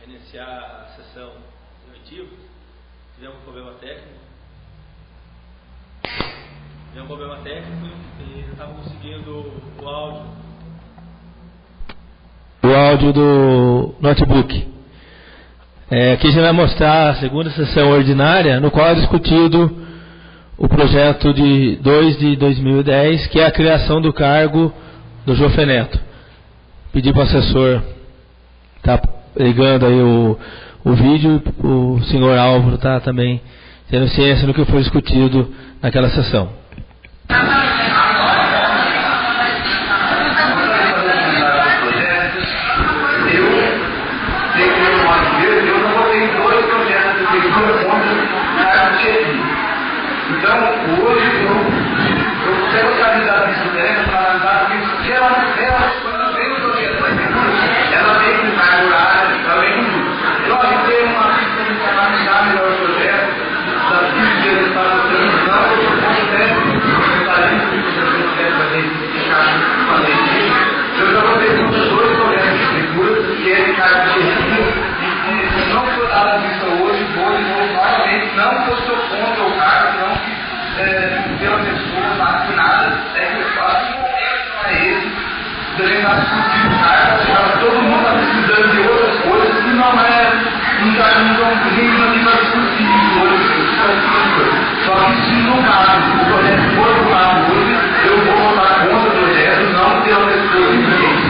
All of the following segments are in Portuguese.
Iniciar a sessão coletiva. Tivemos um problema técnico. E não estava conseguindo o áudio do notebook. Aqui a gente vai mostrar a segunda sessão ordinária, no qual é discutido o projeto de 2 de 2010, que é a criação do cargo do Jofé Neto. Pedir para o assessor estar ligando aí o vídeo, o senhor Álvaro está também tendo ciência do que foi discutido naquela sessão. Então, hoje eu quero localizar isso dela para analisar porque quando vem o projeto da agricultura, ela vem com carga horária, ela vem com tudo. Então, a gente tem uma pista de analisar melhor o projeto, das pistas que ele está transição, eu considero que vai ter que fazer isso. Eu já vou ter dois projetos de agricultura, que é de carga de agricultura, e não foi dada a vista hoje, novamente, não que eu sou contra o cargo, não que pela pessoa, nada, é que eu faço um momento para ele, devem estar discutindo carga, todo mundo está precisando de outras coisas que não estão vindo aqui para discutir hoje, só que se no caso o projeto for votado hoje, eu vou votar contra o projeto, não pela pessoa simplesmente,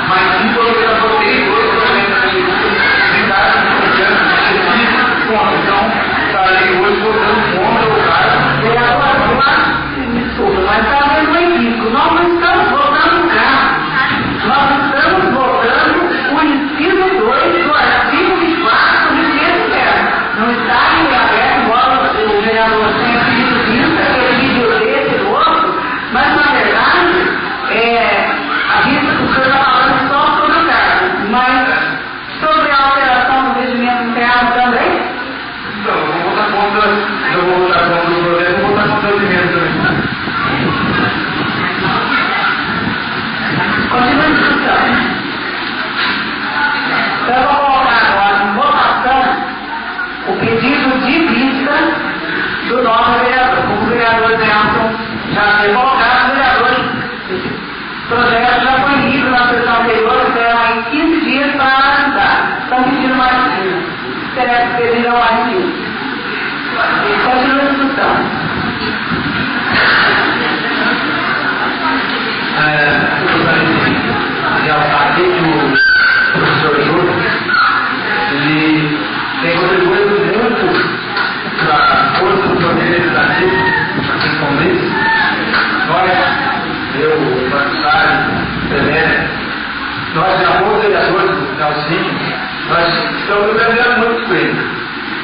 mas sim porque eu já votei dois projetos de carga de projeto específico contra, então estarei hoje votando contra o cargo. Desculpa, mas talvez não indico. Nós não estamos votando o carro. Nós estamos votando o inciso 2 do artigo 24 do texto interno. Não está em aberto, igual o vereador tem pedido isso, aquele vídeo desse, do outro, mas na verdade, a vista que o senhor está falando só sobre o cargo, mas sobre a alteração do regimento interno também? Então, eu vou votar contra o projeto, vou votar contra o regimento também. Continua a discussão. Então eu vou colocar agora em votação o pedido de vista do novo vereador. Como o vereador Nelson já foi colocado, o vereador, esse projeto já foi lido na sessão anterior, então em 15 dias para analisar. Estão pedindo mais 15. Será que pedirão mais 15? Continua a discussão. Eu gostaria de realçar aqui que o professor Júlio, ele tem contribuído muito para a força do poder legislativo aqui em São Luís. Nós, eu, o Marcos, Pelé, nós, alguns vereadores do Calcinho, nós estamos aprendendo muito com ele,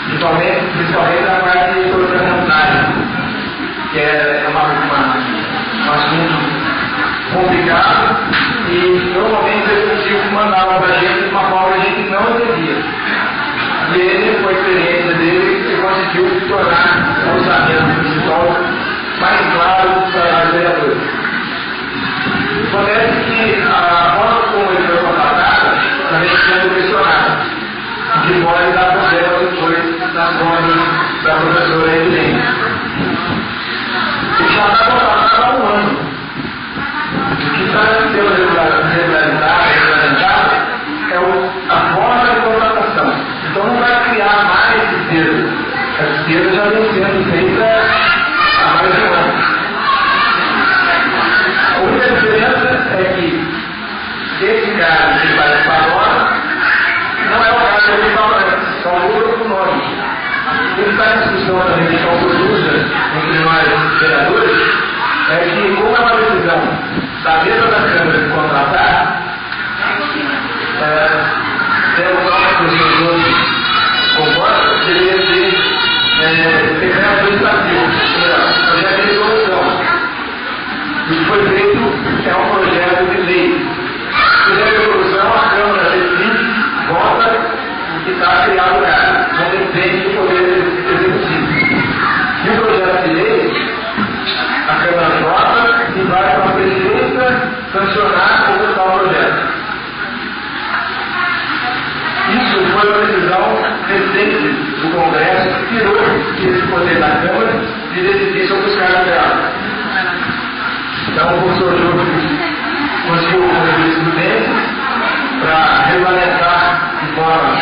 principalmente na parte orçamentária, que é um assunto complicado e normalmente o executivo mandava para a gente de uma forma que a gente não entendia. E ele, com a experiência dele, ele conseguiu tornar o orçamento municipal mais claro para os vereadores. Acontece que a forma como ele foi contratado também sendo questionada, que pode dar problema depois nas mãos da professora Evelyn. Ele já está contratado há um ano. O que está sendo regularizado é a forma de contratação. Então não vai criar mais despesas. A despesa já vem sendo feita há mais de um ano. A única diferença é que esse cara que vai para agora não é o cara que ele estava antes, só muda o nome. O que está em discussão também que confusa entre nós vereadores é que, como é uma decisão da mesa da Câmara de contratar, temos nós, professores, concordam que deveria ser decreto legislativo, projeto de resolução. O que foi feito é um projeto de lei. Projeto de resolução, a Câmara decide, vota e está criado o cara. Não depende do poder executivo. E o projeto de lei, a Câmara vota e vai para a presidência sancionar ou votar o projeto. foi uma decisão recente do Congresso que tirou esse poder da Câmara de decidir sobre os cargos dela. Então, o professor Júlio conseguiu fazer isso para regulamentar de forma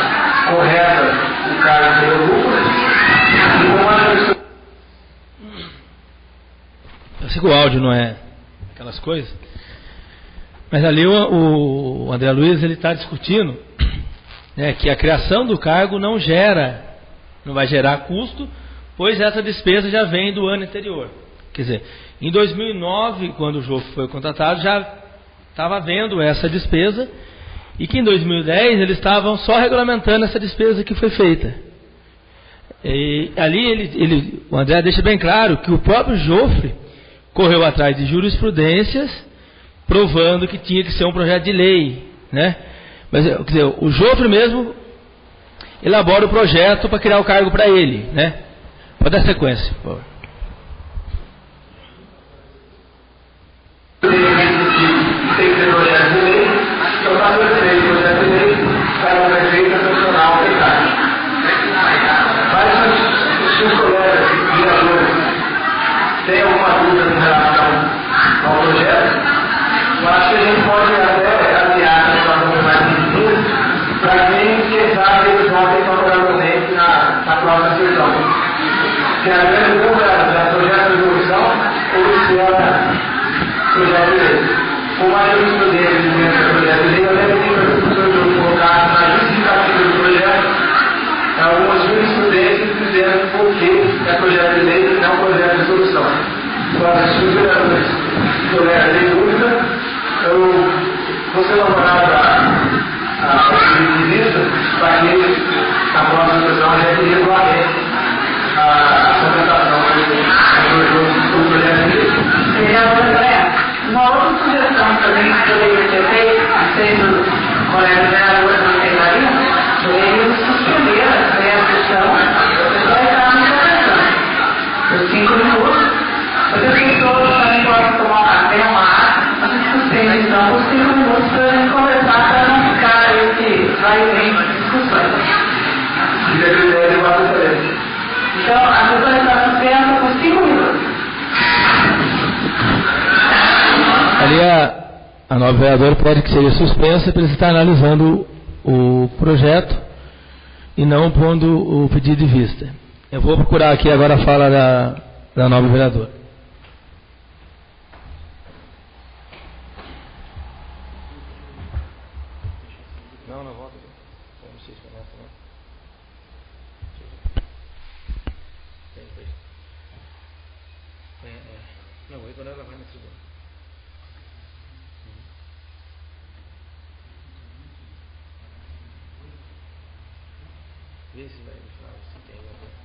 correta o cargo do grupo e como a pessoa. Eu sei que o áudio não é aquelas coisas, mas ali o André Luiz ele está discutindo, né, que a criação do cargo não vai gerar custo, pois essa despesa já vem do ano anterior. Quer dizer, em 2009, quando o Jô foi contratado, já estava havendo essa despesa, e que em 2010 eles estavam só regulamentando essa despesa que foi feita. E ali o André deixa bem claro que o próprio Jofre correu atrás de jurisprudências, provando que tinha que ser um projeto de lei, né? Mas, quer dizer, o Jofre mesmo elabora o projeto para criar o cargo para ele, né? Pode dar sequência, por favor. Tem que ter projeto de lei, então está perfeito o projeto de lei para o prefeito sancionar o pecado. Mas se os colegas vereadores têm alguma dúvida em relação ao projeto, eu acho que a gente pode até alinhar a situação mais difícil para quem sabe que eles votem favoravelmente na próxima sessão. Se a grande dúvida é projeto de resolução ou se ela projeto de lei. Como a jurisprudência do projeto de lei, eu até pedi para o professor colocar na justificativa do projeto algumas jurisprudências dizendo por que é projeto de lei e não projeto de solução. Agora, se os vereadores tiverem dúvida, eu vou ser elaborado a vista para que na próxima sessão a gente regulamente a apresentação do projeto de lei. Vereador André, uma outra sugestão também que poderia ser feita, sendo o colega vereador não pegaria, poderia suspender a sessão e vai estar na intervenção. Por 5 minutos, mas as pessoas também podem tomar um café, uma água, a gente suspende então por 5 minutos para a gente conversar para não ficar esse vai e vem de discussões. Então, a sessão está suspensa por 5 minutos. Ali a nova vereadora pede que seja suspensa para eles estar analisando o projeto e não pondo o pedido de vista. Eu vou procurar aqui agora a fala da nova vereadora. Não volta. Não sei se começa, não. Não, quando ela vai na tribuna. Vê se vai no final, se tem alguma coisa.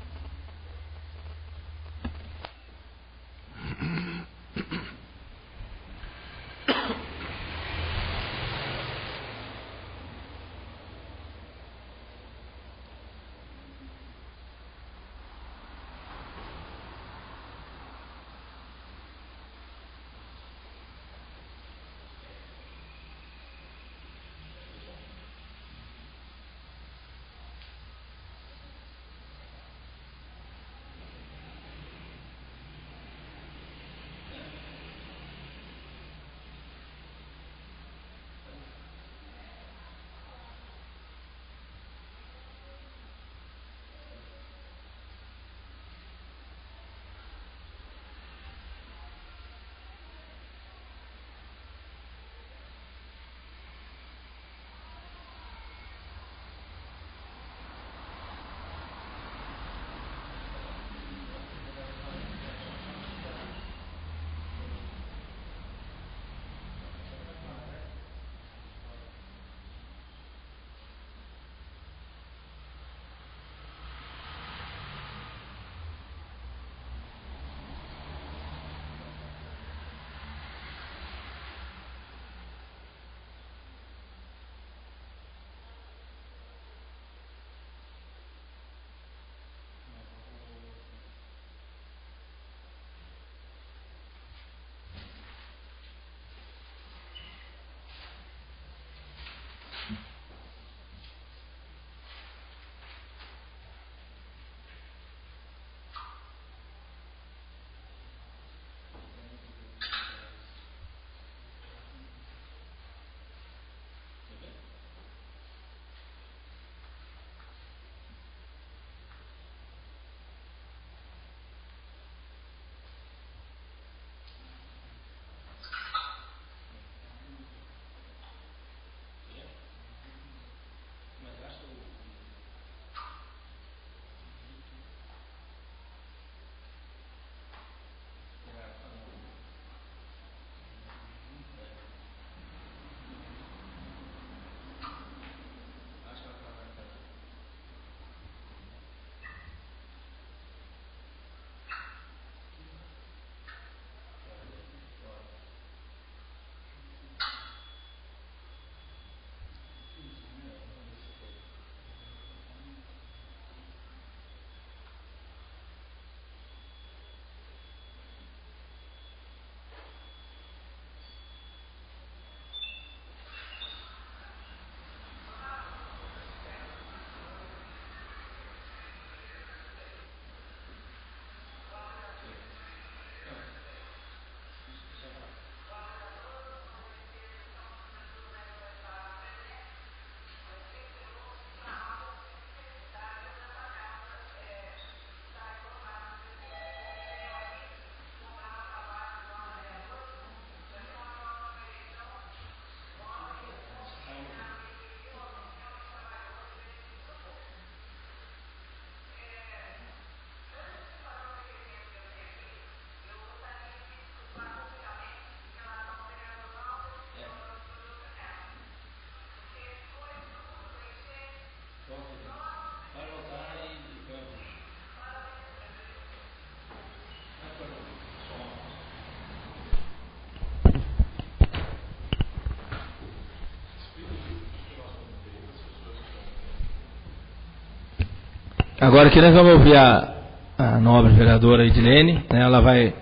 Agora aqui nós vamos ouvir a nobre vereadora Edilene, né? Ela vai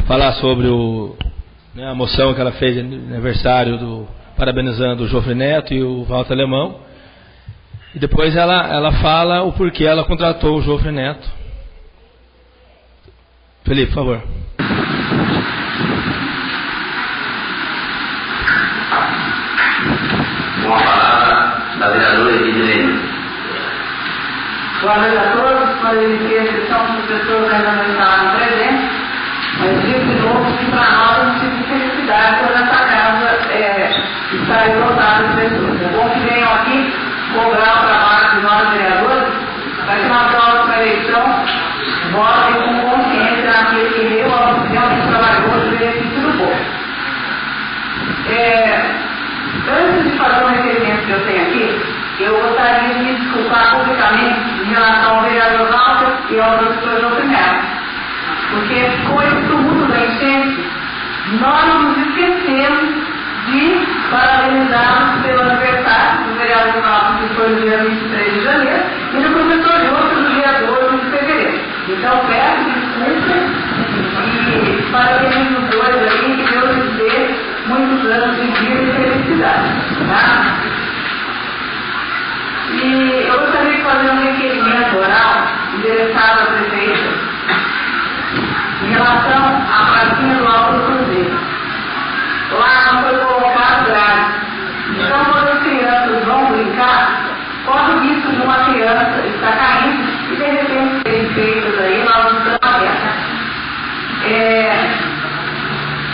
falar sobre a moção que ela fez de aniversário parabenizando o Jofre Neto e o Walter Alemão. E depois ela fala o porquê ela contratou o Jofre Neto. Felipe, por favor. Com a palavra da vereadora Edilene. Boa noite a todos, com a exceção dos professores ainda não estavam presentes, mas digo de novo que para nós é um tipo de felicidade quando essa casa está lotada de pessoas. É bom que venham aqui cobrar o trabalho de nós vereadores, para que na próxima eleição votem com consciência naquele que realmente trabalhou de benefício do povo. Antes de fazer um requerimento que eu tenho aqui, eu gostaria de me desculpar publicamente em relação ao vereador Walter e ao professor Jofre Neto, porque com esse tumulto da enchente, nós nos esquecemos de parabenizarmos pelo aniversário do vereador Walter, que foi no dia 23 de janeiro, e do professor Jofre no dia 12 de fevereiro. Então peço desculpa e parabenizo os dois aí, que Deus lhes dê muitos anos de vida e felicidade. Tá? E eu gostaria de fazer um requerimento oral endereçado à prefeita em relação à pracinha do Alto do Cruzeiro. Lá não foi colocado grade. Então, quando as crianças vão brincar, corre o risco de uma criança estar caindo e de repente serem feitas aí, nós não estamos abertos.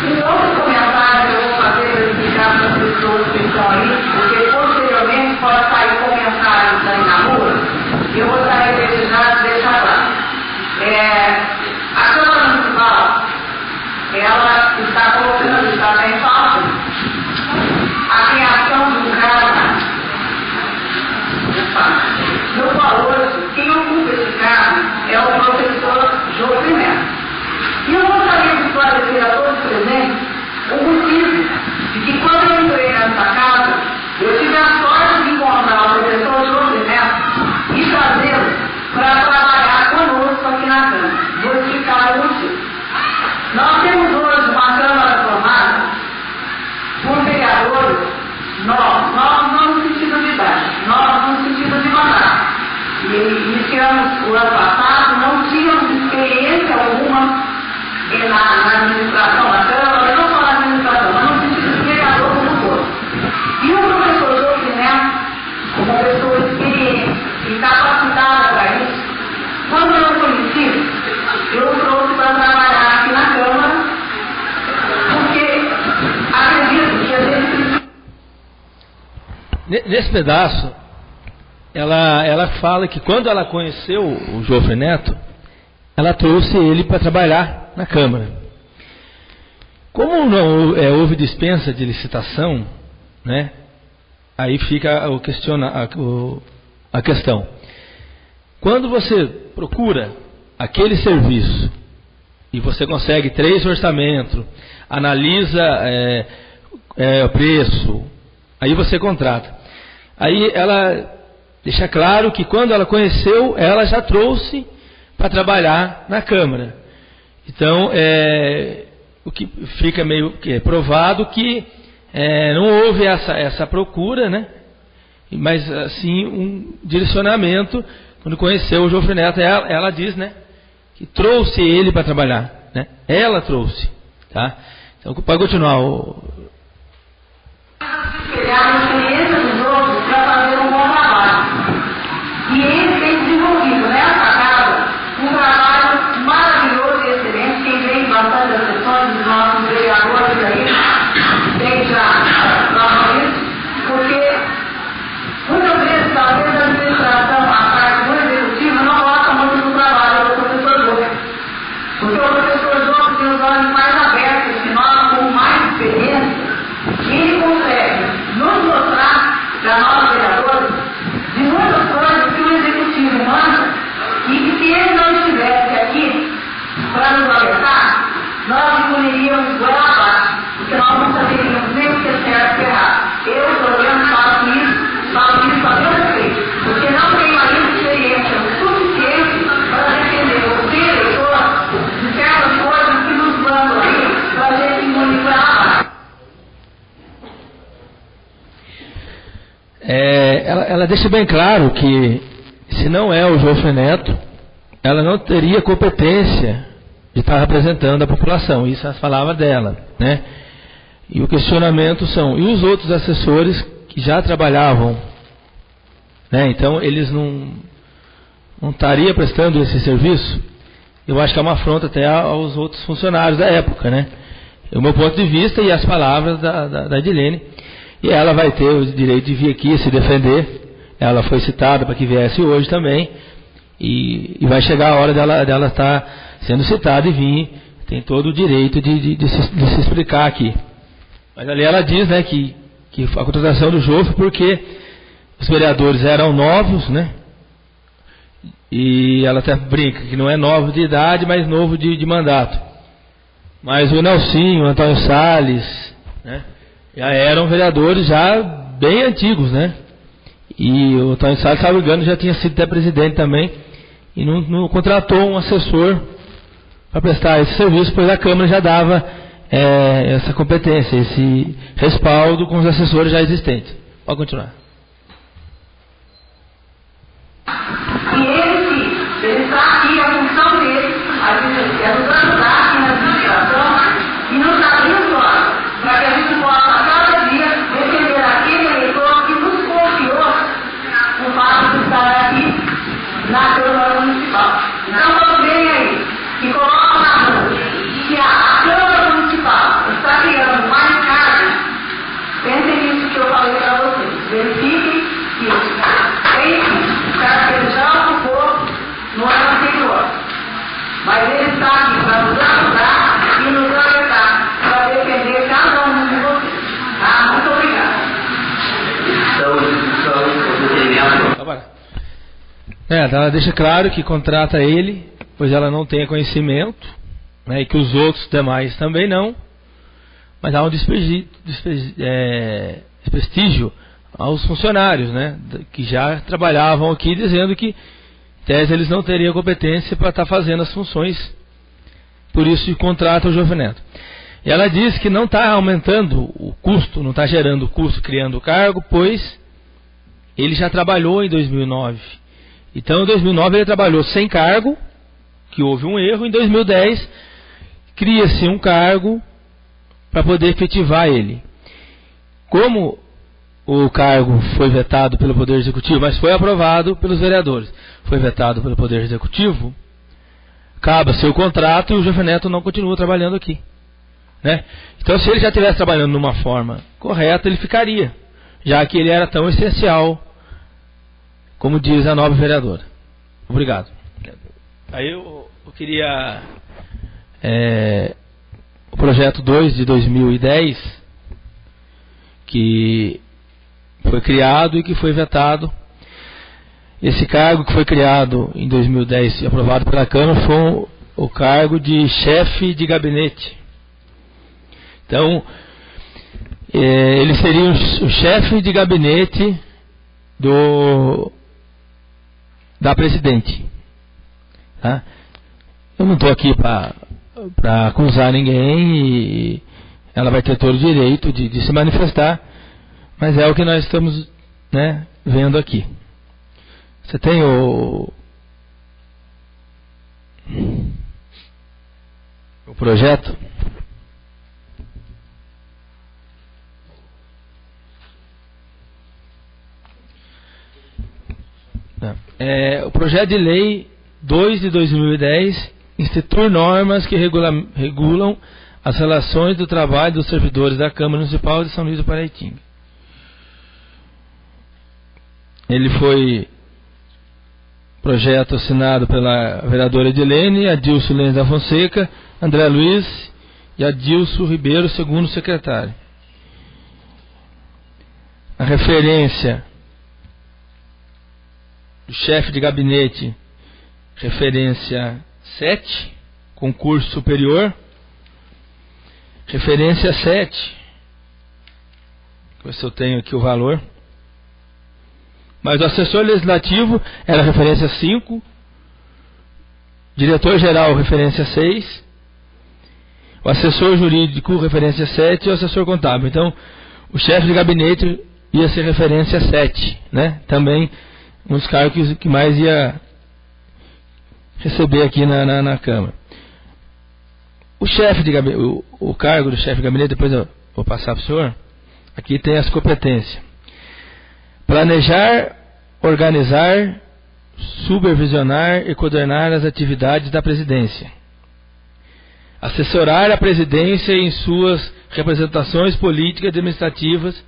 Um outro comentário que eu vou fazer para explicar para as pessoas que estão aí, porque posteriormente pode sair comentários aí na rua, e eu gostaria de deixar lá. A Câmara Municipal, ela está colocando, está até em falta, a criação de um cargo. No valor, quem ocupa esse cargo é o professor Jofre Neto. E eu gostaria de esclarecer a todos presentes o motivo de que quando eu entrei nessa casa, eu tive a sorte de encontrar o professor Jofre Neto e trazê-lo para trabalhar conosco aqui na Câmara. Vou explicar o motivo. Nós temos hoje uma Câmara formada por vereadores, nós não no sentido de idade, nós no sentido de mandato. E iniciamos o ano passado, não tínhamos experiência alguma na administração da Câmara, não só na administração, mas no sentido de vereador como todo. E o professor Jofre Neto, como uma pessoa experiente e capacitada para isso, quando eu conheci, eu trouxe para trabalhar aqui na Câmara, porque acredito que a gente... Nesse pedaço, ela fala que quando ela conheceu o Jofre Neto, ela trouxe ele para trabalhar na Câmara. Como não houve dispensa de licitação, né, aí fica a questão. Quando você procura aquele serviço e você consegue 3 orçamentos, analisa o preço, aí você contrata. Aí ela deixa claro que quando ela conheceu, ela já trouxe para trabalhar na Câmara. Então, o que fica meio que provado que não houve essa procura, né? Mas assim um direcionamento. Quando conheceu o Jofre Neto, ela diz, né, que trouxe ele para trabalhar, né? Ela trouxe, tá? Então, pode continuar. Pegar a experiência dos outros para fazer um bom trabalho. E ele tem desenvolvido nessa casa um trabalho maravilhoso e excelente. Quem vem bastante das sessões dos nossos vereadores aí, tem já prova isso, porque muitas vezes, talvez a administração, a parte do executivo, não gosta muito do trabalho do professor Jofre. Porque o professor Jofre tem os olhos mais abertos que nós, com mais experiência, e ele consegue nos ela deixa bem claro que, se não é o Joffre Neto, ela não teria competência de estar representando a população. Isso é as palavras dela, né? E o questionamento são, e os outros assessores que já trabalhavam, né? Então eles não estariam prestando esse serviço? Eu acho que é uma afronta até aos outros funcionários da época, né? O meu ponto de vista e as palavras da Edilene. E ela vai ter o direito de vir aqui se defender. Ela foi citada para que viesse hoje também. E vai chegar a hora dela estar sendo citada e vir. Tem todo o direito de se explicar aqui. Mas ali ela diz, né, que a contratação do Joffre porque os vereadores eram novos, né? E ela até brinca que não é novo de idade, mas novo de mandato. Mas o Nelsinho, o Antônio Salles, né, já eram vereadores já bem antigos, né? E o Antônio Salles, salvo engano, já tinha sido até presidente também. E não contratou um assessor para prestar esse serviço, pois a Câmara já dava essa competência, esse respaldo com os assessores já existentes. Pode continuar. E ele está aqui, a função dele, ajudando aqui na administração, e nos abrindo olhos, para que a gente possa, cada dia, defender aquele eleitor que nos confiou o fato de estar aqui na Câmara Municipal. Então, quando vem aí, e coloca na mão, que a Câmara Municipal está criando mais cargos, pensem nisso que eu falei para vocês. Verifiquem que tem caracterizar o povo no ano anterior. Mas ele está aqui para nos ajudar e nos orientar para defender cada um de vocês. Tá? Muito obrigada. Ela deixa claro que contrata ele, pois ela não tem conhecimento, né, e que os outros demais também não, mas há um desprestígio aos funcionários, né, que já trabalhavam aqui, dizendo que, em tese, eles não teriam competência para estar fazendo as funções, por isso contrata o Joffre Neto. E ela diz que não está aumentando o custo, não está gerando custo, criando o cargo, pois ele já trabalhou em 2009. Então, em 2009 ele trabalhou sem cargo, que houve um erro. Em 2010 cria-se um cargo para poder efetivar ele. Como o cargo foi vetado pelo Poder Executivo, mas foi aprovado pelos vereadores, foi vetado pelo Poder Executivo, acaba seu contrato e o Joffre Neto não continua trabalhando aqui, né? Então, se ele já estivesse trabalhando de uma forma correta, ele ficaria, já que ele era tão essencial, como diz a nobre vereadora. Obrigado. Aí eu queria o projeto 2 de 2010, que foi criado e que foi vetado. Esse cargo que foi criado em 2010 e aprovado pela Câmara foi o cargo de chefe de gabinete. Então, ele seria o chefe de gabinete da presidente. Tá? Eu não estou aqui para acusar ninguém, e ela vai ter todo o direito de se manifestar, mas é o que nós estamos, né, vendo aqui. Você tem o projeto? O projeto de lei 2 de 2010 institui normas que regulam as relações do trabalho dos servidores da Câmara Municipal de São Luís do Paraitinga. Ele foi projeto assinado pela vereadora Edilene, Adilson Lênis da Fonseca, André Luiz e Adilson Ribeiro, segundo secretário. A referência do chefe de gabinete, referência 7, concurso superior. Referência 7, deixa eu ver se eu tenho aqui o valor. Mas o assessor legislativo era referência 5, diretor-geral referência 6, o assessor jurídico referência 7 e o assessor contábil. Então, o chefe de gabinete ia ser referência 7, né? Também um dos cargos que mais ia receber aqui na Câmara. O chefe de gabinete, o cargo do chefe de gabinete, depois eu vou passar para o senhor. Aqui tem as competências: planejar, organizar, supervisionar e coordenar as atividades da presidência, assessorar a presidência em suas representações políticas e administrativas,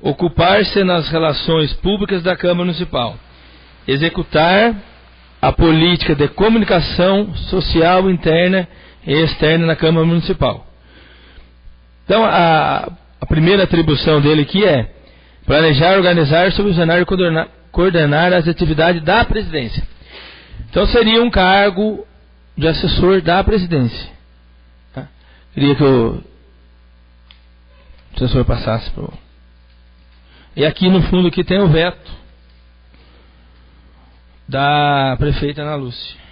ocupar-se nas relações públicas da Câmara Municipal, executar a política de comunicação social interna e externa na Câmara Municipal. Então, a primeira atribuição dele aqui é planejar, organizar, supervisionar e coordenar as atividades da presidência. Então, seria um cargo de assessor da presidência. Tá? Queria que o assessor passasse para o... E aqui no fundo aqui tem o veto da prefeita Ana Lúcia.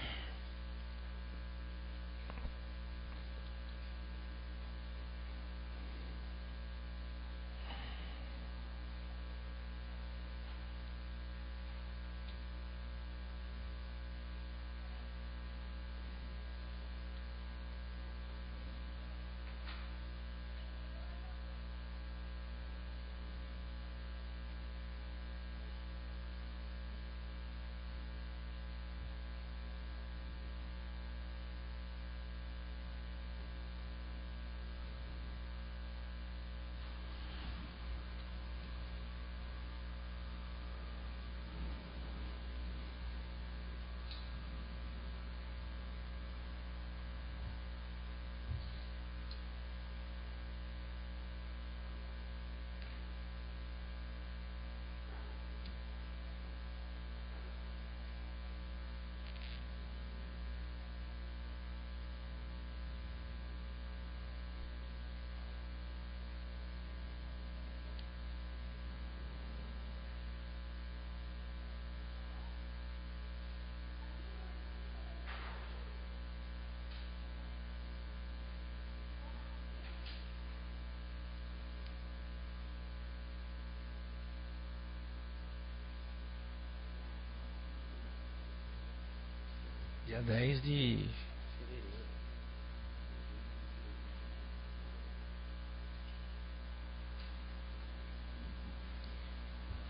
Dia 10 de fevereiro.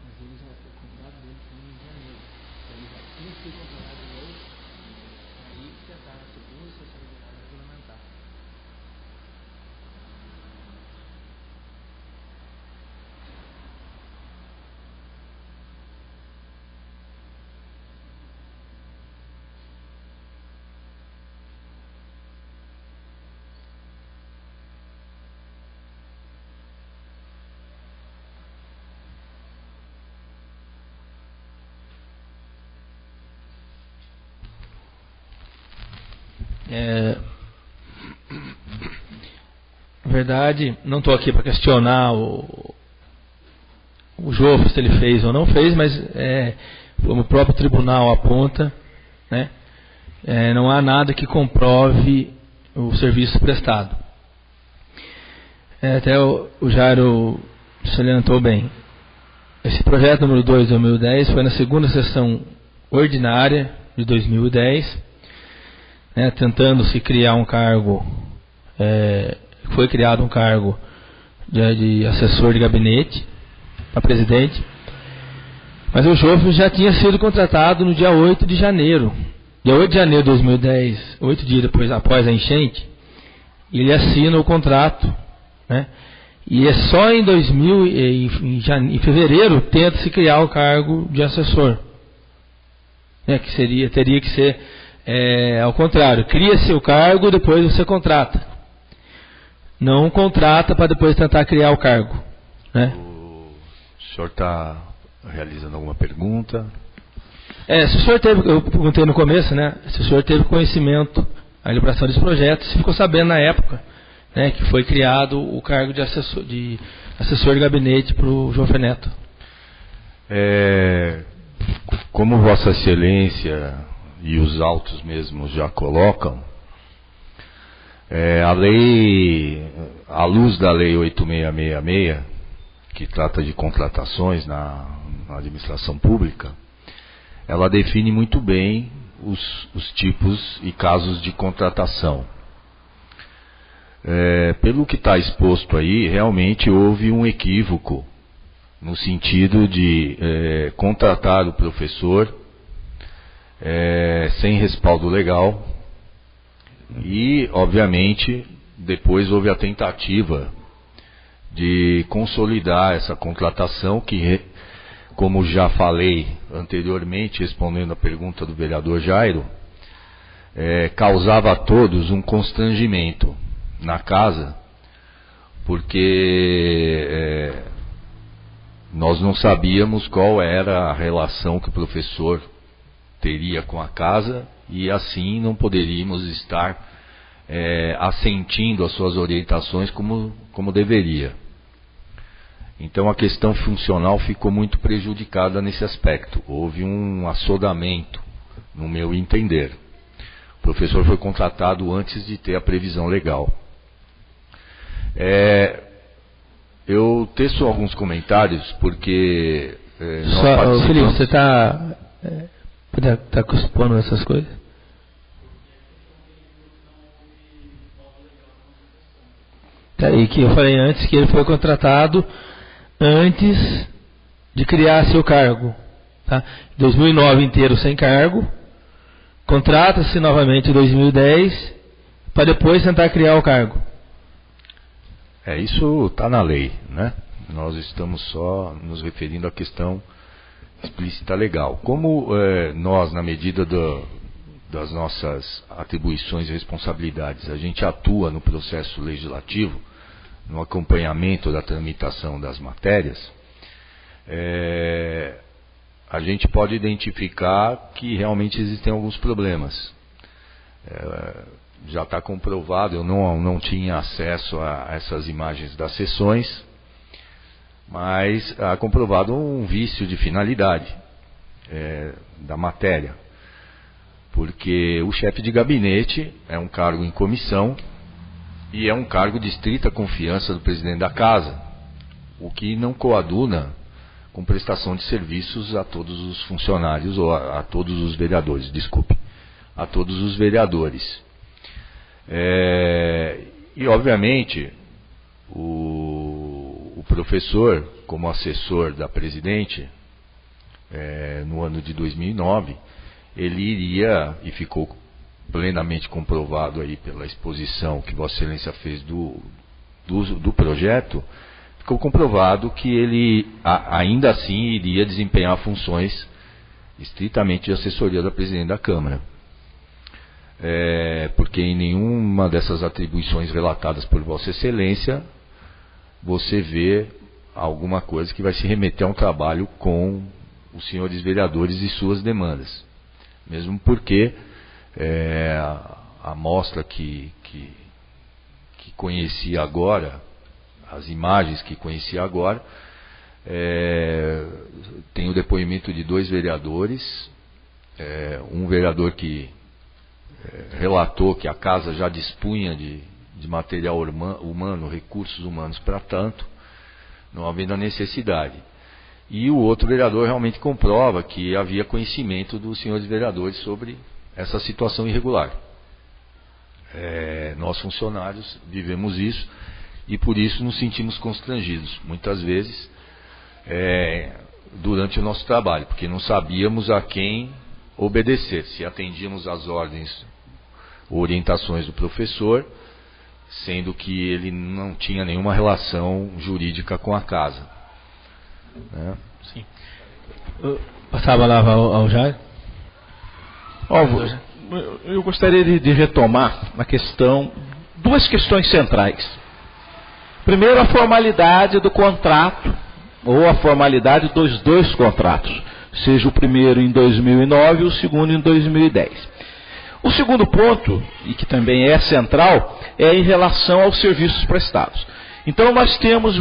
Mas ele já foi comprado dele em janeiro. Então ele já tinha sido comprado hoje. Aí já está na segunda sessão ordinária parlamentar. Na verdade, não estou aqui para questionar o Jofre se ele fez ou não fez, mas como o próprio tribunal aponta, né, não há nada que comprove o serviço prestado. Até o Jairo salientou bem. Esse projeto número 2 de 2010 foi na segunda sessão ordinária de 2010, tentando se criar um cargo, foi criado um cargo de assessor de gabinete para presidente, mas o Jofre já tinha sido contratado no dia 8 de janeiro. Dia 8 de janeiro de 2010, 8 dias depois, após a enchente, ele assina o contrato, né? E é só em fevereiro tenta-se criar o cargo de assessor, que teria que ser ao contrário, cria-se o cargo, depois você contrata. Não contrata para depois tentar criar o cargo, né? O senhor está realizando alguma pergunta? Se o senhor teve, eu perguntei no começo, né? Se o senhor teve conhecimento da elaboração desse projeto, se ficou sabendo na época, né, que foi criado o cargo de assessor de gabinete para o Jofre Neto. Como Vossa Excelência e os autos mesmos já colocam, a lei, à luz da lei 8666, que trata de contratações na administração pública, ela define muito bem os tipos e casos de contratação. Pelo que está exposto aí, realmente houve um equívoco no sentido de contratar o professor sem respaldo legal e, obviamente, depois houve a tentativa de consolidar essa contratação que, como já falei anteriormente, respondendo a pergunta do vereador Jairo, causava a todos um constrangimento na casa, porque nós não sabíamos qual era a relação que o professor teria com a casa e assim não poderíamos estar assentindo às suas orientações como deveria. Então a questão funcional ficou muito prejudicada nesse aspecto. Houve um assodamento, no meu entender. O professor foi contratado antes de ter a previsão legal. Eu teço alguns comentários porque Felipe, você está expondo essas coisas? Tá aí que eu falei antes que ele foi contratado antes de criar seu cargo, tá? 2009 inteiro sem cargo, contrata-se novamente em 2010 para depois tentar criar o cargo. Isso está na lei, né? Nós estamos só nos referindo à questão explícita legal. Como nós, na medida das nossas atribuições e responsabilidades, a gente atua no processo legislativo, no acompanhamento da tramitação das matérias, a gente pode identificar que realmente existem alguns problemas. Já está comprovado, eu não tinha acesso a essas imagens das sessões, mas está comprovado um vício de finalidade da matéria, porque o chefe de gabinete é um cargo em comissão e é um cargo de estrita confiança do presidente da casa, o que não coaduna com prestação de serviços a todos os funcionários, ou a todos os vereadores, desculpe, a todos os vereadores. E obviamente o professor, como assessor da presidente, no ano de 2009, ele iria, e ficou plenamente comprovado aí pela exposição que Vossa Excelência fez do projeto, ficou comprovado que ele ainda assim iria desempenhar funções estritamente de assessoria da presidente da Câmara. Porque em nenhuma dessas atribuições relatadas por Vossa Excelência você vê alguma coisa que vai se remeter a um trabalho com os senhores vereadores e suas demandas. Mesmo porque a amostra que conhecia agora, as imagens que conhecia agora, tem o depoimento de 2 vereadores, um vereador que relatou que a casa já dispunha de material humano, recursos humanos para tanto, não havendo a necessidade. E o outro vereador realmente comprova que havia conhecimento dos senhores vereadores sobre essa situação irregular. Nós funcionários vivemos isso e por isso nos sentimos constrangidos, muitas vezes, durante o nosso trabalho, porque não sabíamos a quem obedecer, se atendíamos às ordens ou orientações do professor, sendo que ele não tinha nenhuma relação jurídica com a casa. Sim. Passava lá ao Jair. Eu gostaria de retomar na questão, 2 questões centrais. Primeiro, a formalidade do contrato, ou a formalidade dos 2 contratos, seja o primeiro em 2009 e o segundo em 2010. O segundo ponto, e que também é central, é em relação aos serviços prestados. Então nós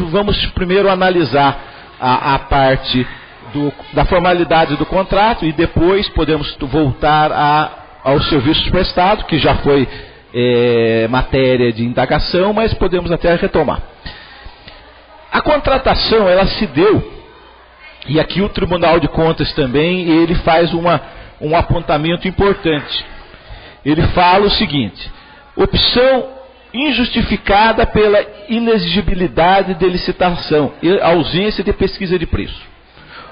vamos primeiro analisar a parte da formalidade do contrato e depois podemos voltar aos serviços prestados, que já foi matéria de indagação, mas podemos até retomar. A contratação, ela se deu, e aqui o Tribunal de Contas também, ele faz um apontamento importante. Ele fala o seguinte: opção injustificada pela inexigibilidade de licitação e ausência de pesquisa de preço.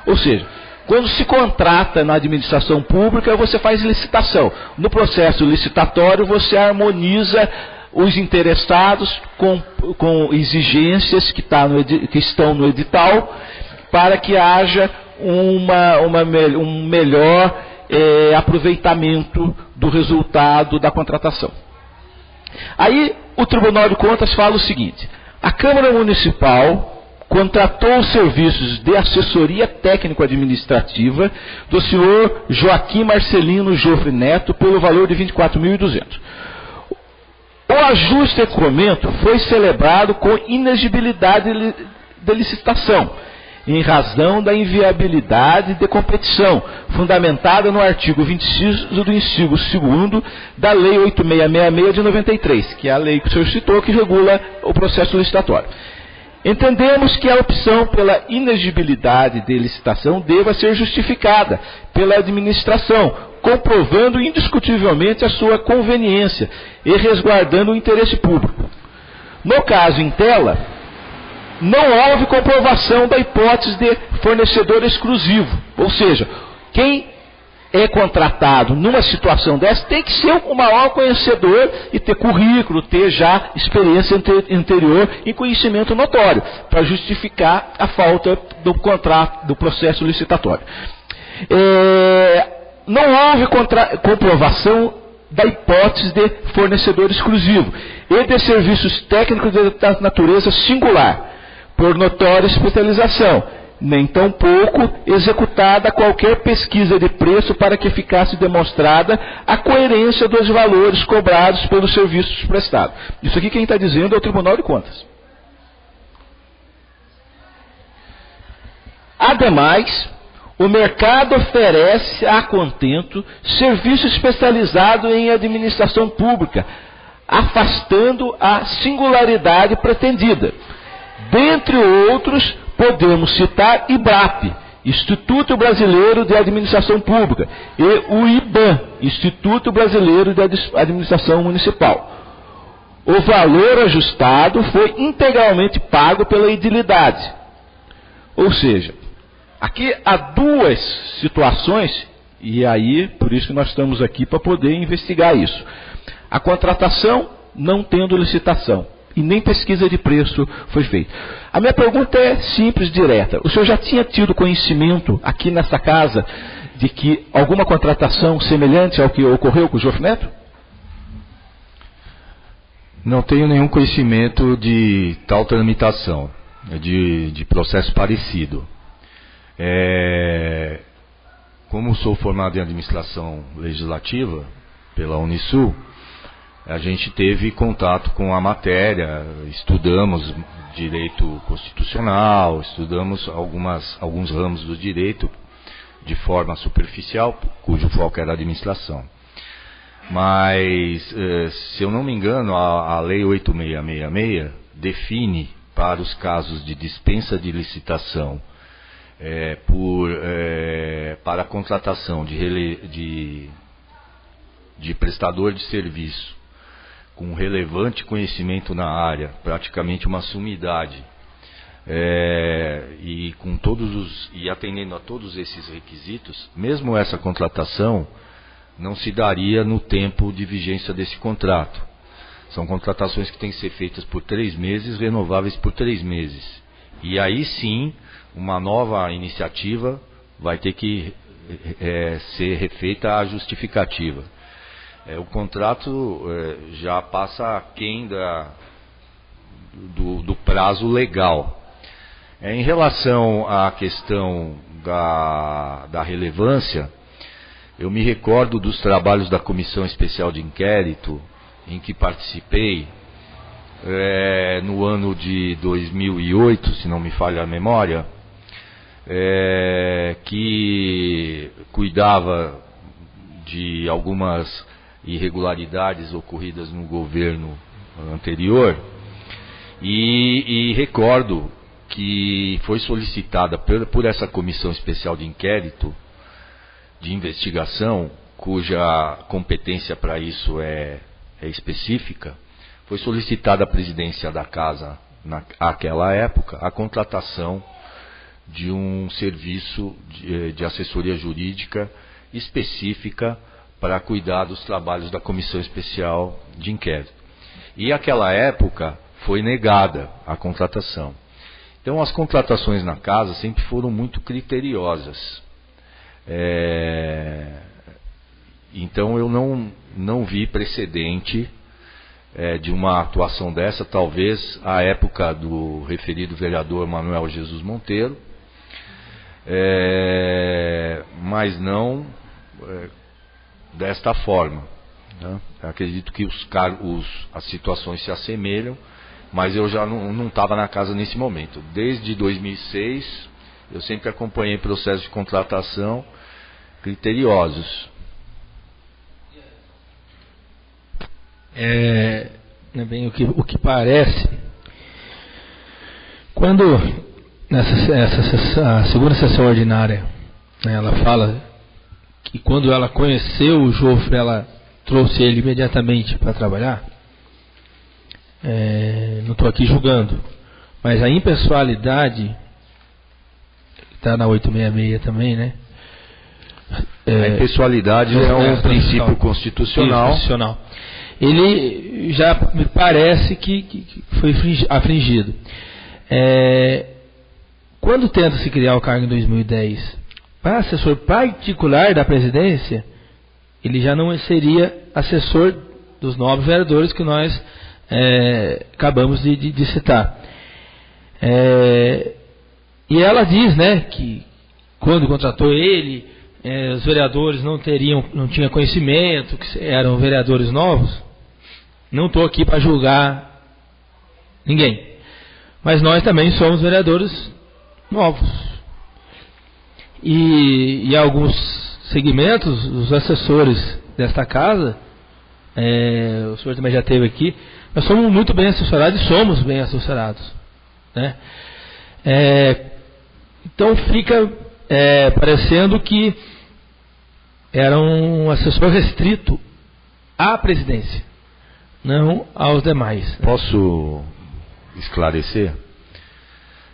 Ou seja, quando se contrata na administração pública, você faz licitação. No processo licitatório, você harmoniza os interessados com exigências que estão no edital, para que haja um melhor aproveitamento do resultado da contratação. Aí o Tribunal de Contas fala o seguinte: a Câmara Municipal contratou os serviços de assessoria técnico-administrativa do senhor Joaquim Marcelino Jofre Neto pelo valor de 24.200. O ajuste econômico foi celebrado com inexigibilidade de licitação, em razão da inviabilidade de competição, fundamentada no artigo 26 do inciso 2º da Lei 8666 de 93, que é a lei que o senhor citou, que regula o processo licitatório. Entendemos que a opção pela inexigibilidade de licitação deva ser justificada pela administração, comprovando indiscutivelmente a sua conveniência e resguardando o interesse público. No caso em tela, não houve comprovação da hipótese de fornecedor exclusivo, ou seja, quem é contratado numa situação dessa tem que ser o maior conhecedor e ter currículo, ter já experiência anterior e conhecimento notório, para justificar a falta do contrato, do processo licitatório. Não houve comprovação da hipótese de fornecedor exclusivo e de serviços técnicos de natureza singular, por notória especialização, nem tampouco executada qualquer pesquisa de preço para que ficasse demonstrada a coerência dos valores cobrados pelos serviços prestados. Isso aqui quem está dizendo é o Tribunal de Contas. Ademais, o mercado oferece a contento serviço especializado em administração pública, afastando a singularidade pretendida. Dentre outros, podemos citar IBRAP, Instituto Brasileiro de Administração Pública, e o IBAN, Instituto Brasileiro de Administração Municipal. O valor ajustado foi integralmente pago pela edilidade. Ou seja, aqui há duas situações, e aí, por isso que nós estamos aqui para poder investigar isso. A contratação não tendo licitação. E nem pesquisa de preço foi feita. A minha pergunta é simples, direta. O senhor já tinha tido conhecimento aqui nessa casa de que alguma contratação semelhante ao que ocorreu com o Jofre Neto? Não tenho nenhum conhecimento de tal tramitação, de processo parecido. Como sou formado em administração legislativa pela Unisul, a gente teve contato com a matéria, estudamos direito constitucional, estudamos alguns ramos do direito de forma superficial, cujo foco era a administração. Mas, se eu não me engano, a Lei 8666 define para os casos de dispensa de licitação para a contratação de prestador de serviço com relevante conhecimento na área, praticamente uma sumidade, e atendendo a todos esses requisitos, mesmo essa contratação não se daria no tempo de vigência desse contrato. São contratações que têm que ser feitas por 3 meses, renováveis por 3 meses. E aí sim, uma nova iniciativa vai ter que ser refeita a justificativa. O contrato já passa aquém do prazo legal. Em relação à questão da relevância, eu me recordo dos trabalhos da Comissão Especial de Inquérito, em que participei no ano de 2008, se não me falha a memória, que cuidava de algumas irregularidades ocorridas no governo anterior, e recordo que foi solicitada por essa comissão especial de inquérito, de investigação, cuja competência para isso é específica, foi solicitada à presidência da casa, naquela época, a contratação de um serviço de assessoria jurídica específica para cuidar dos trabalhos da comissão especial de inquérito. E naquela época foi negada a contratação. Então as contratações na casa sempre foram muito criteriosas. Então eu não vi precedente de uma atuação dessa, talvez à época do referido vereador Manuel Jesus Monteiro, mas não desta forma, né? Acredito que as situações se assemelham, mas eu já não estava na casa nesse momento. Desde 2006 eu sempre acompanhei processos de contratação criteriosos. Bem, o que parece, quando a segunda sessão ordinária, né, ela fala que quando ela conheceu o Jofre, ela trouxe ele imediatamente para trabalhar. Não estou aqui julgando, mas a impessoalidade está na 866 também, né? A impessoalidade é um princípio constitucional. Ele já me parece que foi afringido. Quando tenta se criar o cargo em 2010 para assessor particular da presidência, ele já não seria assessor dos novos vereadores que nós acabamos de citar. E ela diz, né, que quando contratou ele, os vereadores não tinham conhecimento, que eram vereadores novos. Não estou aqui para julgar ninguém, mas nós também somos vereadores novos. E alguns segmentos, os assessores desta casa, o senhor também já esteve aqui, nós somos muito bem assessorados e somos bem assessorados, né? Então fica parecendo que era um assessor restrito à presidência, não aos demais. Posso esclarecer?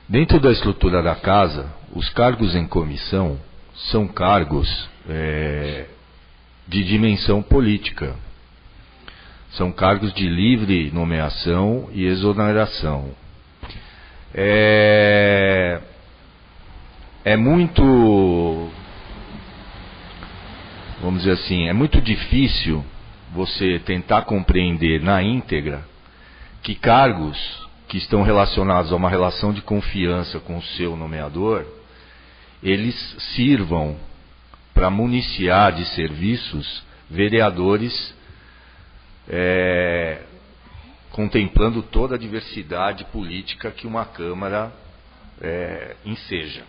Dentro da estrutura da casa, os cargos em comissão são cargos de dimensão política. São cargos de livre nomeação e exoneração. É muito, vamos dizer assim, é muito difícil você tentar compreender na íntegra que cargos que estão relacionados a uma relação de confiança com o seu nomeador, eles sirvam para municiar de serviços vereadores contemplando toda a diversidade política que uma Câmara enseja.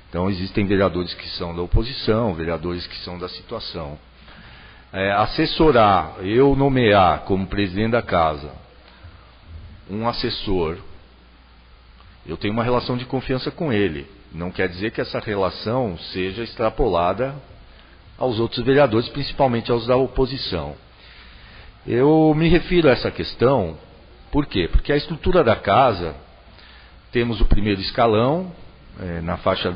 Então existem vereadores que são da oposição, vereadores que são da situação. Assessorar, eu nomear como presidente da casa um assessor, eu tenho uma relação de confiança com ele. Não quer dizer que essa relação seja extrapolada aos outros vereadores, principalmente aos da oposição. Eu me refiro a essa questão, por quê? Porque a estrutura da casa, temos o primeiro escalão, na faixa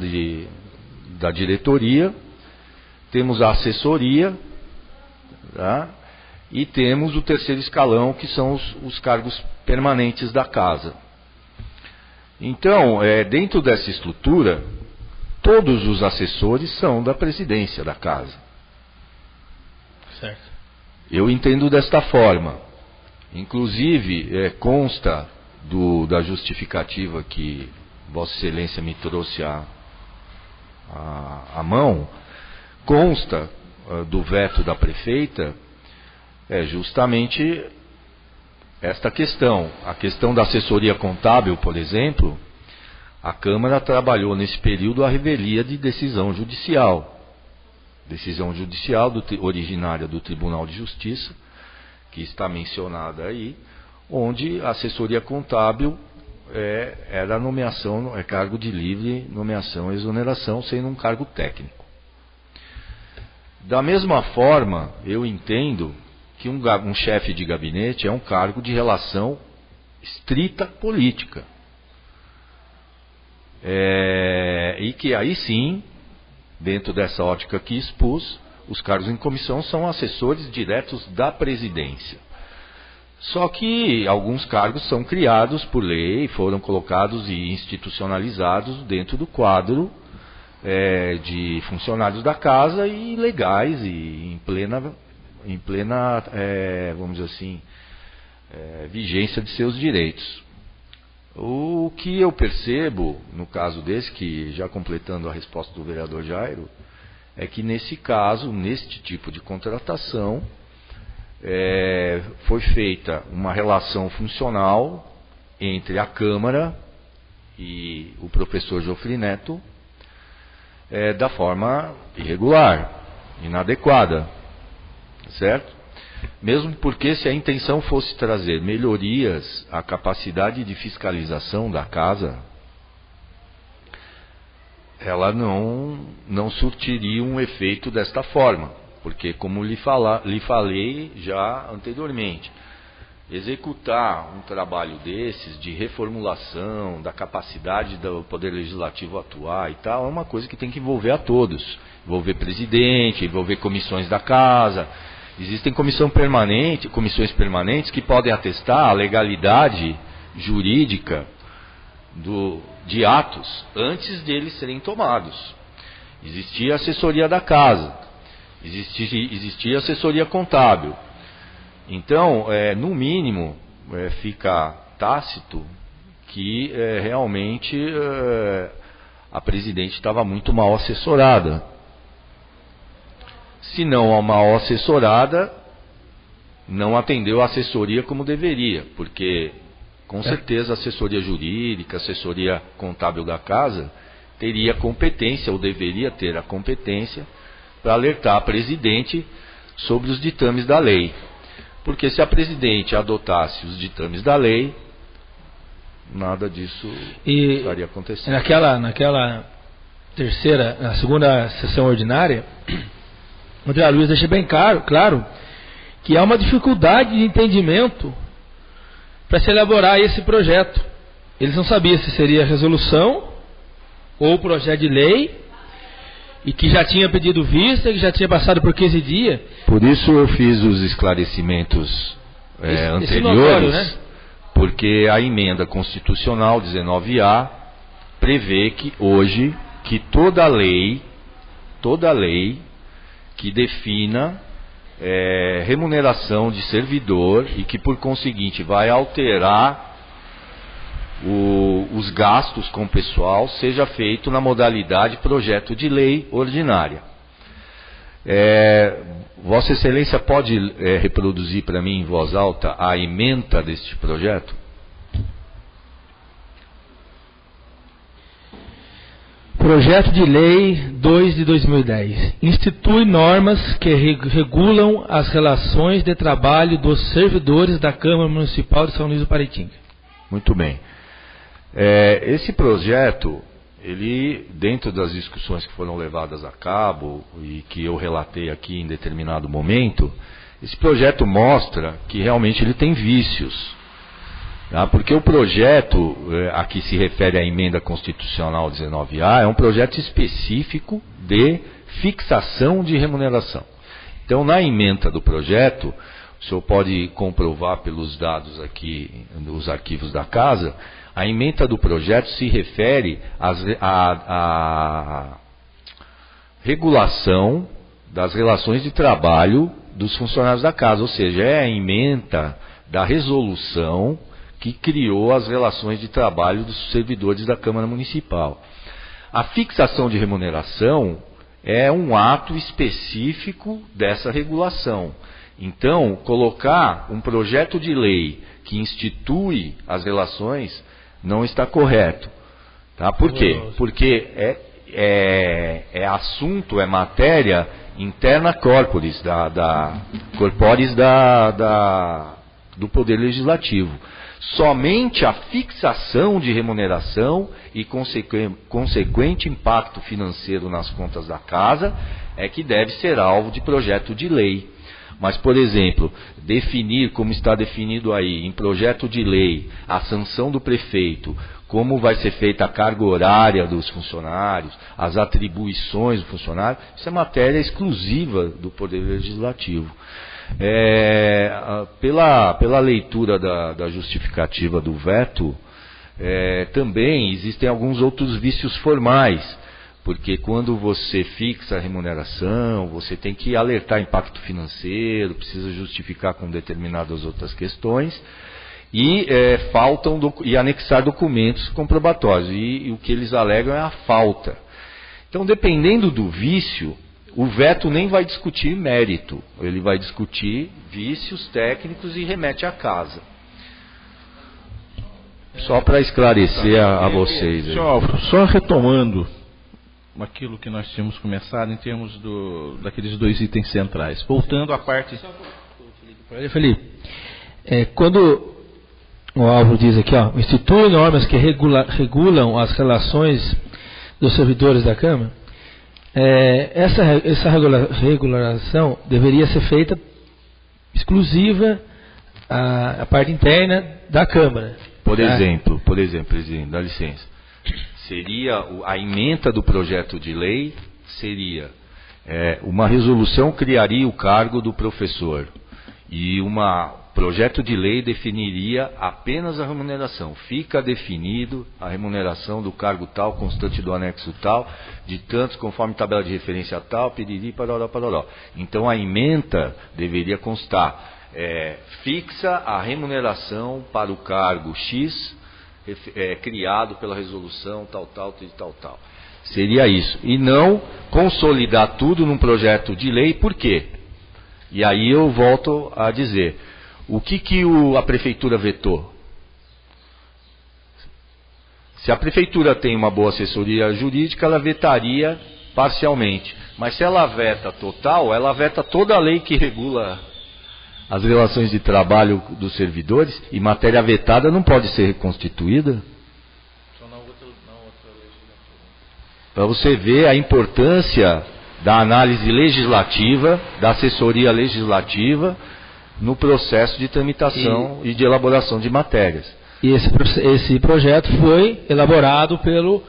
da diretoria, temos a assessoria, tá? E temos o terceiro escalão, que são os cargos permanentes da casa. Então, dentro dessa estrutura, todos os assessores são da presidência da casa. Certo. Eu entendo desta forma. Inclusive, consta da justificativa que Vossa Excelência me trouxe à mão, consta do veto da prefeita, justamente esta questão. A questão da assessoria contábil, por exemplo, a Câmara trabalhou nesse período a revelia de decisão judicial. Decisão judicial originária do Tribunal de Justiça, que está mencionada aí, onde a assessoria contábil era nomeação, cargo de livre nomeação e exoneração, sendo um cargo técnico. Da mesma forma, eu entendo que um chefe de gabinete é um cargo de relação estrita política. E que aí sim, dentro dessa ótica que expus, os cargos em comissão são assessores diretos da presidência. Só que alguns cargos são criados por lei, foram colocados e institucionalizados dentro do quadro de funcionários da casa e legais e em plena vamos dizer assim, vigência de seus direitos. O que eu percebo no caso desse, que já completando a resposta do vereador Jairo, é que nesse caso, neste tipo de contratação, foi feita uma relação funcional entre a Câmara e o professor Jofri Neto, da forma irregular, inadequada, certo? Mesmo porque se a intenção fosse trazer melhorias à capacidade de fiscalização da casa, ela não surtiria um efeito desta forma, porque como lhe falei já anteriormente, executar um trabalho desses de reformulação da capacidade do Poder Legislativo atuar e tal, é uma coisa que tem que envolver a todos, envolver presidente, envolver comissões da casa. Existem comissões permanentes que podem atestar a legalidade jurídica de atos antes deles serem tomados. Existia a assessoria da casa, existia a assessoria contábil. Então, no mínimo, fica tácito que realmente a presidente estava muito mal assessorada. Se não mal assessorada, não atendeu a assessoria como deveria, porque com certeza a assessoria jurídica, a assessoria contábil da casa teria competência, ou deveria ter a competência, para alertar a presidente sobre os ditames da lei. Porque se a presidente adotasse os ditames da lei, nada disso estaria acontecendo. Naquela na segunda sessão ordinária, o André Luiz deixa bem claro que há uma dificuldade de entendimento para se elaborar esse projeto. Eles não sabiam se seria resolução ou projeto de lei, e que já tinha pedido vista, que já tinha passado por 15 dias. Por isso eu fiz os esclarecimentos anteriores, notório, né? Porque a emenda constitucional 19A prevê que hoje, que toda lei que defina remuneração de servidor e que por conseguinte vai alterar os gastos com o pessoal, seja feito na modalidade projeto de lei ordinária. Vossa Excelência pode reproduzir para mim em voz alta a ementa deste projeto? Projeto de Lei 2 de 2010 institui normas que regulam as relações de trabalho dos servidores da Câmara Municipal de São Luís do Paraitinga. Muito bem. Esse projeto, ele, dentro das discussões que foram levadas a cabo e que eu relatei aqui em determinado momento, esse projeto mostra que realmente ele tem vícios. Tá? Porque o projeto a que se refere à emenda constitucional 19A é um projeto específico de fixação de remuneração. Então, na emenda do projeto, o senhor pode comprovar pelos dados aqui nos arquivos da casa, a emenda do projeto se refere à regulação das relações de trabalho dos funcionários da casa, ou seja, é a emenda da resolução que criou as relações de trabalho dos servidores da Câmara Municipal. A fixação de remuneração é um ato específico dessa regulação. Então, colocar um projeto de lei que institui as relações não está correto. Tá? Por quê? Porque assunto, é matéria interna corporis do Poder Legislativo. Somente a fixação de remuneração e consequente impacto financeiro nas contas da casa é que deve ser alvo de projeto de lei. Mas, por exemplo, definir, como está definido aí, em projeto de lei, a sanção do prefeito, como vai ser feita a carga horária dos funcionários, as atribuições do funcionário, isso é matéria exclusiva do Poder Legislativo. Pela leitura da justificativa do veto, também existem alguns outros vícios formais, porque quando você fixa a remuneração, você tem que alertar impacto financeiro, precisa justificar com determinadas outras questões, e e anexar documentos comprobatórios, e o que eles alegam é a falta. Então, dependendo do vício, o veto nem vai discutir mérito, ele vai discutir vícios técnicos e remete à casa. Só para esclarecer a vocês. Só retomando aquilo que nós tínhamos começado em termos daqueles 2 itens centrais. Voltando à parte... Felipe, quando o Álvaro diz aqui, institui normas que regulam as relações dos servidores da Câmara, essa regulação deveria ser feita exclusiva à parte interna da Câmara. Por exemplo, presidente, dá licença. Seria a ementa do projeto de lei, seria uma resolução criaria o cargo do professor e projeto de lei definiria apenas a remuneração. Fica definido a remuneração do cargo tal, constante do anexo tal, de tantos conforme tabela de referência tal, piriri, paroró, paroró. Então a ementa deveria constar, fixa a remuneração para o cargo X, criado pela resolução tal. Seria isso. E não consolidar tudo num projeto de lei, por quê? E aí eu volto a dizer, o que a prefeitura vetou? Se a prefeitura tem uma boa assessoria jurídica, ela vetaria parcialmente. Mas se ela veta total, ela veta toda a lei que regula as relações de trabalho dos servidores, e matéria vetada não pode ser reconstituída. Para você ver a importância da análise legislativa, da assessoria legislativa, no processo de tramitação e de elaboração de matérias. E esse projeto foi elaborado pelo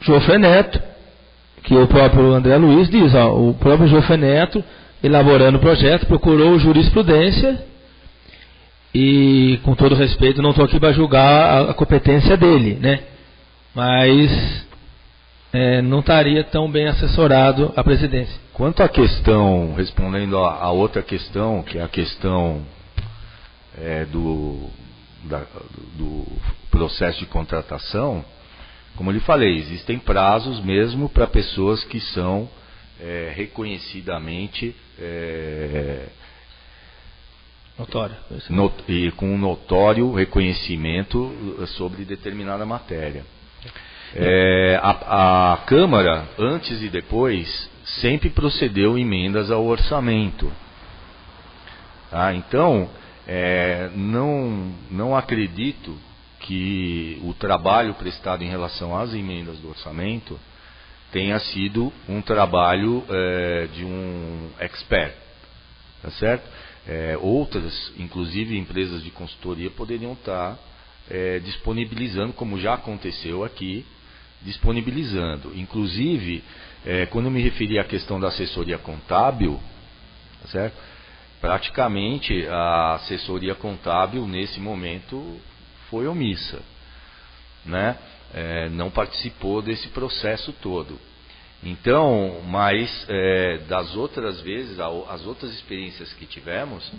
Jofre Neto, que o próprio André Luiz diz, o próprio Jofre Neto, elaborando o projeto, procurou jurisprudência, e com todo respeito, não estou aqui para julgar a competência dele, né? Mas não estaria tão bem assessorado a presidência. Quanto à questão, respondendo a outra questão, que é a questão do processo de contratação, como eu lhe falei, existem prazos mesmo para pessoas que são reconhecidamente notório. E com um notório reconhecimento sobre determinada matéria. A Câmara, antes e depois, sempre procedeu emendas ao orçamento. Tá? Então, não acredito que o trabalho prestado em relação às emendas do orçamento tenha sido um trabalho de um expert, tá certo? Outras, inclusive empresas de consultoria, poderiam estar disponibilizando, como já aconteceu aqui, disponibilizando. Inclusive, quando eu me referi à questão da assessoria contábil, tá certo? Praticamente a assessoria contábil nesse momento foi omissa, né? Não participou desse processo todo. Então, mas das outras vezes, as outras experiências que tivemos,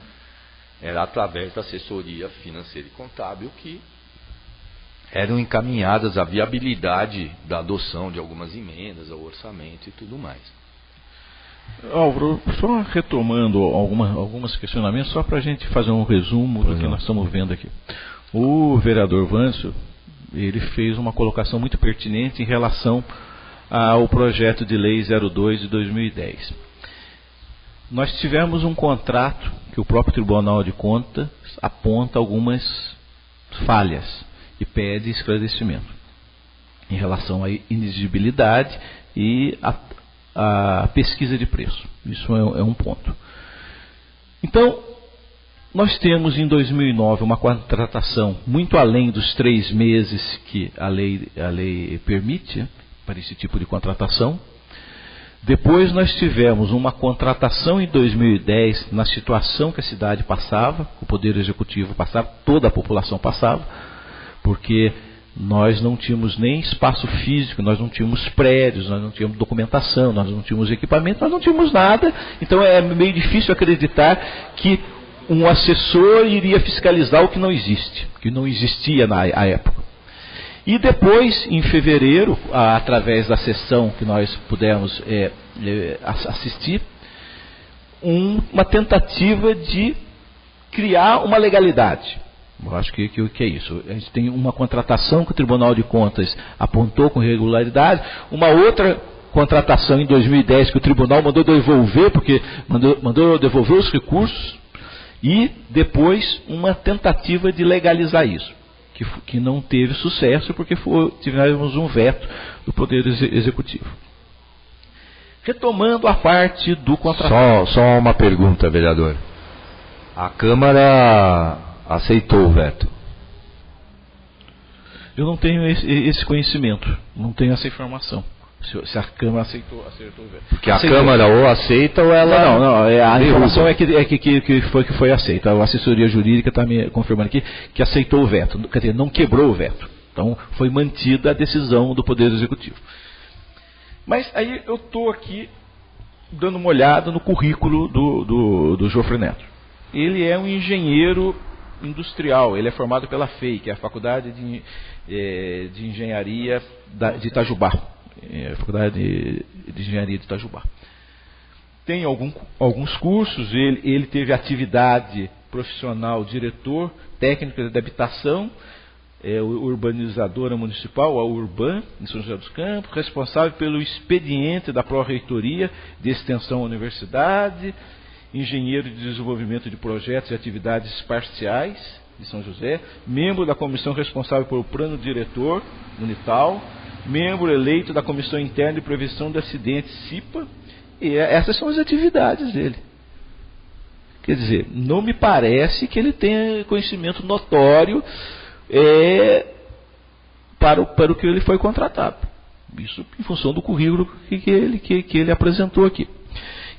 era através da assessoria financeira e contábil que eram encaminhadas a viabilidade da adoção de algumas emendas ao orçamento e tudo mais. Álvaro, só retomando alguns questionamentos, só para a gente fazer um resumo do que nós estamos vendo aqui. O vereador Vâncio, ele fez uma colocação muito pertinente em relação ao projeto de lei 02 de 2010. Nós tivemos um contrato que o próprio Tribunal de Contas aponta algumas falhas e pede esclarecimento em relação à inexigibilidade e a pesquisa de preço. Isso é um ponto. Então, nós temos em 2009 uma contratação muito além dos 3 meses que a lei permite para esse tipo de contratação. Depois nós tivemos uma contratação em 2010 na situação que a cidade passava, o Poder Executivo passava, toda a população passava, porque nós não tínhamos nem espaço físico, nós não tínhamos prédios, nós não tínhamos documentação, nós não tínhamos equipamento, nós não tínhamos nada. Então é meio difícil acreditar que um assessor iria fiscalizar o que não existe, que não existia na época. E depois, em fevereiro, através da sessão que nós pudemos assistir, uma tentativa de criar uma legalidade. Eu acho que é isso. A gente tem uma contratação que o Tribunal de Contas apontou com regularidade, uma outra contratação em 2010 que o Tribunal mandou devolver, porque mandou devolver os recursos, e depois uma tentativa de legalizar isso, que não teve sucesso porque tivemos um veto do Poder Executivo. Retomando a parte do contrato. Só uma pergunta, vereador. A Câmara aceitou o veto? Eu não tenho esse conhecimento, não tenho essa informação. Se a Câmara acertou o veto. Porque a Câmara ou aceita ou ela... Não, a informação é que foi aceita. A assessoria jurídica está me confirmando aqui que aceitou o veto. Quer dizer, não quebrou o veto. Então, foi mantida a decisão do Poder Executivo. Mas aí eu estou aqui dando uma olhada no currículo do Jofre Neto. Ele é um engenheiro industrial, ele é formado pela FEI, que é a Faculdade de Engenharia de Itajubá. Faculdade de Engenharia de Itajubá. Tem alguns cursos, ele teve atividade profissional, diretor, técnico de habitação, urbanizadora municipal, a Urban, em São José dos Campos, responsável pelo expediente da Pró-Reitoria de Extensão à Universidade, engenheiro de desenvolvimento de projetos e atividades parciais de São José, membro da comissão responsável pelo plano diretor Unital, membro eleito da Comissão Interna de Prevenção de Acidentes, CIPA, e essas são as atividades dele. Quer dizer, não me parece que ele tenha conhecimento notório para o que ele foi contratado. Isso em função do currículo que ele apresentou aqui.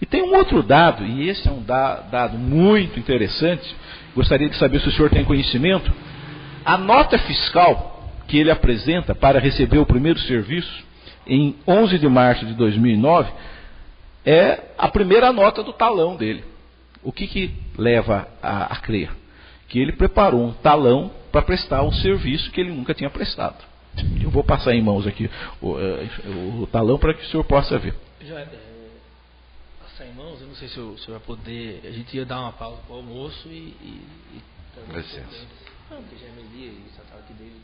E tem um outro dado, e esse é um dado muito interessante, gostaria de saber se o senhor tem conhecimento. A nota fiscal que ele apresenta para receber o primeiro serviço, em 11 de março de 2009, é a primeira nota do talão dele. O que leva a crer? Que ele preparou um talão para prestar um serviço que ele nunca tinha prestado. Eu vou passar em mãos aqui o talão para que o senhor possa ver. Passar em mãos, eu não sei se o senhor vai poder. A gente ia dar uma pausa para o almoço e licença. Não, porque já é meio-dia e só estava aqui desde.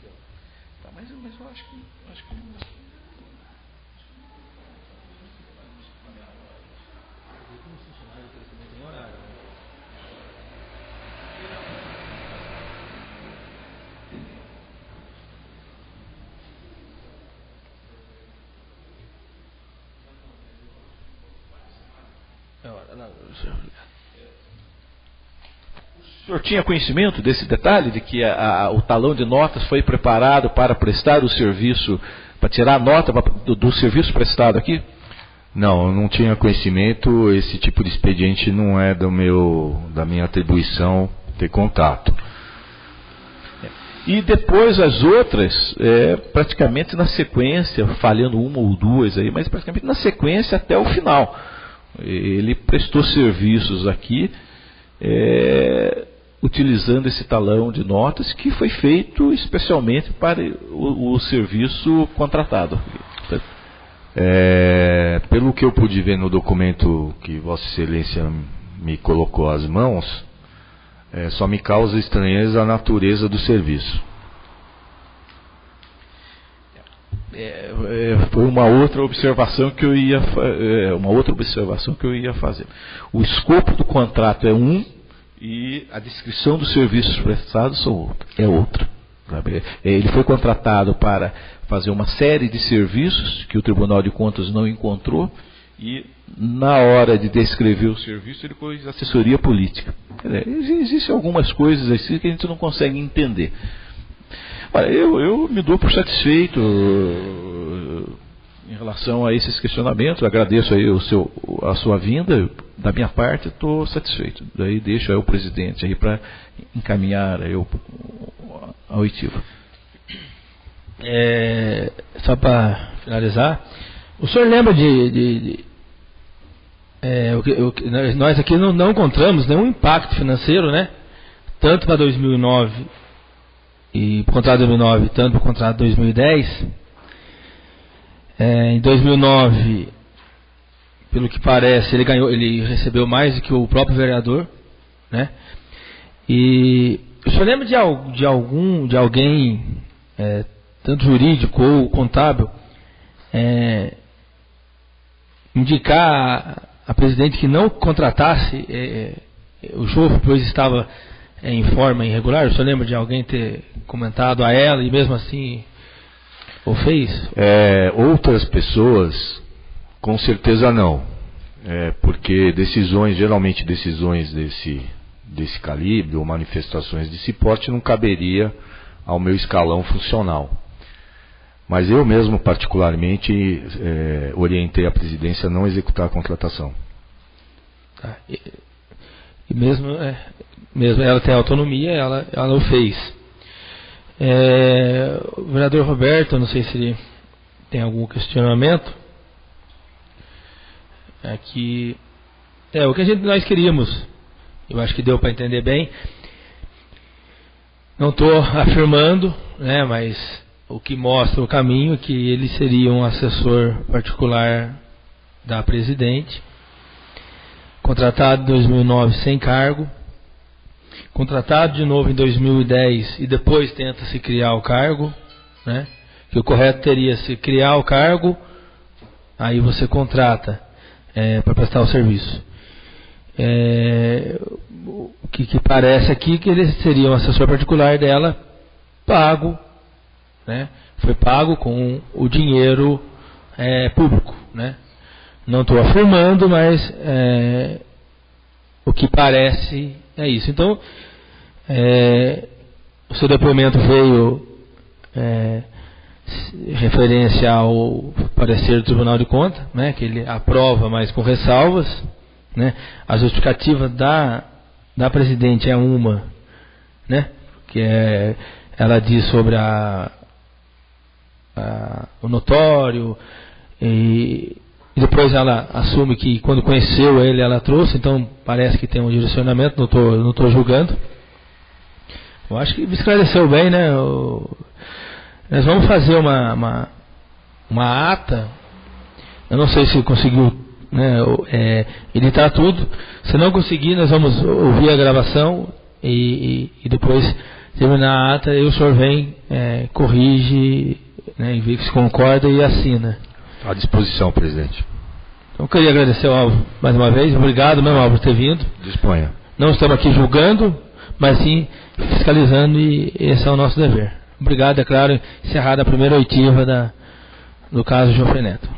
Tá, mas eu acho que o senhor tinha conhecimento desse detalhe, de que o talão de notas foi preparado para prestar o serviço, para tirar a nota do serviço prestado aqui? Não, eu não tinha conhecimento, esse tipo de expediente não é da minha atribuição ter contato. E depois as outras, praticamente na sequência, falhando uma ou duas aí, mas praticamente na sequência até o final. Ele prestou serviços aqui, utilizando esse talão de notas que foi feito especialmente para o serviço contratado. Pelo que eu pude ver no documento que Vossa Excelência me colocou às mãos, só me causa estranheza a natureza do serviço. Foi uma outra observação que eu ia fazer. O escopo do contrato é um e a descrição dos serviços prestados é outra. sabe? Ele foi contratado para fazer uma série de serviços que o Tribunal de Contas não encontrou, e na hora de descrever o serviço ele pôs assessoria política. Existem algumas coisas assim que a gente não consegue entender. Olha, eu me dou por satisfeito em relação a esses questionamentos. Agradeço aí a sua vinda. Da minha parte, estou satisfeito. Daí deixo aí o presidente aí para encaminhar aí a oitiva. Só para finalizar, o senhor lembra nós aqui não encontramos nenhum impacto financeiro, né? Tanto para 2009 e para o contrato de 2009, tanto para o contrato de 2010. Em 2009, pelo que parece, ele recebeu mais do que o próprio vereador, né? E o senhor lembra de alguém, tanto jurídico ou contábil, indicar a presidente que não contratasse o Jofre, pois estava em forma irregular? O senhor lembra de alguém ter comentado a ela e mesmo assim o fez? Outras pessoas, com certeza não. Porque geralmente decisões desse calibre ou manifestações desse porte não caberia ao meu escalão funcional. Mas eu mesmo, particularmente, orientei a presidência a não executar a contratação. Tá. E mesmo ela tem autonomia, ela o fez. O vereador Roberto, não sei se ele tem algum questionamento. Aqui, o que nós queríamos, eu acho que deu para entender bem. Não estou afirmando, né, mas o que mostra o caminho é que ele seria um assessor particular da presidente, contratado em 2009 sem cargo, contratado de novo em 2010 e depois tenta-se criar o cargo, né? Que o correto teria se criar o cargo, aí você contrata para prestar o serviço. O que parece aqui que ele seria um assessor particular dela, pago, né? Foi pago com o dinheiro público, né? Não estou afirmando, mas o que parece é isso. Então, o seu depoimento veio referência ao parecer do Tribunal de Contas, né? Que ele aprova, mas com ressalvas, né? A justificativa da presidente é uma, né? Que ela diz sobre o notório, e depois ela assume que quando conheceu ele ela trouxe, então parece que tem um direcionamento, não estou julgando. Eu acho que esclareceu bem, né? Nós vamos fazer uma ata, eu não sei se conseguiu, né, editar tudo. Se não conseguir, nós vamos ouvir a gravação e depois terminar a ata, e o senhor vem, corrige, né, e vê que se concorda e assina. À disposição, presidente. Então eu queria agradecer ao Álvaro mais uma vez. Obrigado mesmo, Álvaro, por ter vindo. Disponha. Não estamos aqui julgando, mas sim fiscalizando, e esse é o nosso dever. Obrigado, é claro, encerrada a primeira oitiva do caso Jofre Neto.